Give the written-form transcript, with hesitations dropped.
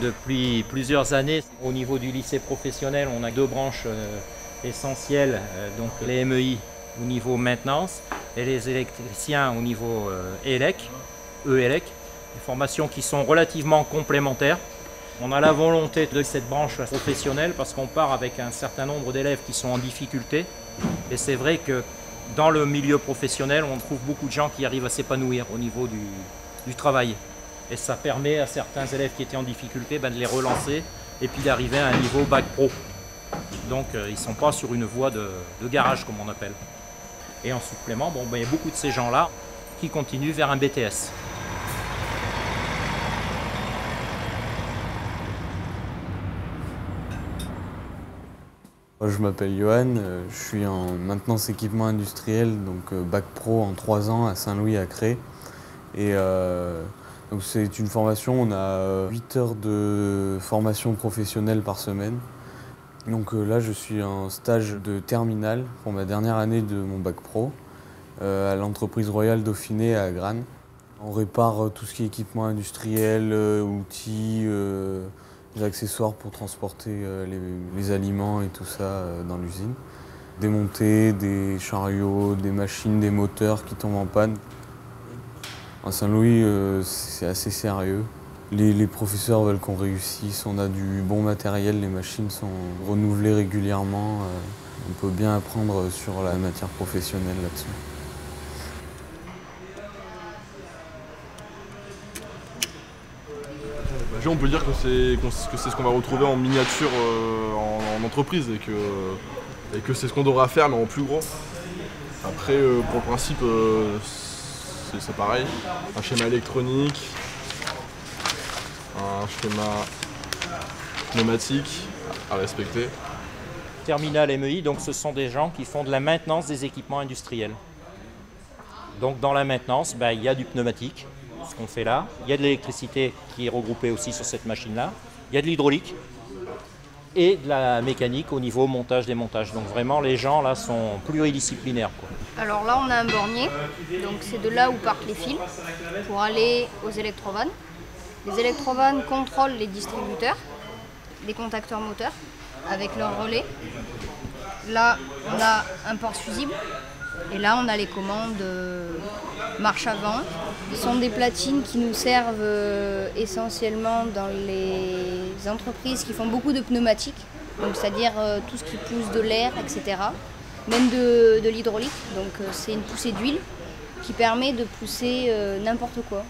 Depuis plusieurs années, au niveau du lycée professionnel, on a deux branches essentielles, donc les MEI au niveau maintenance et les électriciens au niveau ELEC, des formations qui sont relativement complémentaires. On a la volonté de cette branche professionnelle parce qu'on part avec un certain nombre d'élèves qui sont en difficulté et c'est vrai que dans le milieu professionnel, on trouve beaucoup de gens qui arrivent à s'épanouir au niveau du travail. Et ça permet à certains élèves qui étaient en difficulté de les relancer et puis d'arriver à un niveau bac pro. Donc ils ne sont pas sur une voie de garage comme on appelle. Et en supplément, il y a beaucoup de ces gens-là qui continuent vers un BTS. Je m'appelle Johan, je suis en maintenance équipement industriel, donc bac pro en 3 ans à Saint-Louis à Cré. Et donc c'est une formation, on a 8 heures de formation professionnelle par semaine. Donc là je suis en stage de terminale pour ma dernière année de mon bac pro à l'entreprise Royal Dauphiné à Grane. On répare tout ce qui est équipement industriel, outils, des accessoires pour transporter les aliments et tout ça dans l'usine. Démonter des chariots, des machines, des moteurs qui tombent en panne. À Saint-Louis, c'est assez sérieux. Les professeurs veulent qu'on réussisse, on a du bon matériel, les machines sont renouvelées régulièrement. On peut bien apprendre sur la matière professionnelle là-dessus. On peut dire que c'est ce qu'on va retrouver en miniature en entreprise et que c'est ce qu'on devra faire mais en plus gros. Après, pour le principe, c'est pareil, un schéma électronique, un schéma pneumatique à respecter. Terminal MEI, donc ce sont des gens qui font de la maintenance des équipements industriels. Donc dans la maintenance, il y a du pneumatique, ce qu'on fait là, il y a de l'électricité qui est regroupée aussi sur cette machine-là, il y a de l'hydraulique et de la mécanique au niveau montage-démontage. Donc vraiment les gens là sont pluridisciplinaires, quoi. Alors là on a un bornier, donc c'est de là où partent les fils pour aller aux électrovannes. Les électrovannes contrôlent les distributeurs, les contacteurs moteurs avec leur relais. Là on a un porte-fusible et là on a les commandes marche avant. Ce sont des platines qui nous servent essentiellement dans les entreprises qui font beaucoup de pneumatiques, donc c'est-à-dire tout ce qui pousse de l'air, etc. Même de l'hydraulique, donc c'est une poussée d'huile qui permet de pousser n'importe quoi.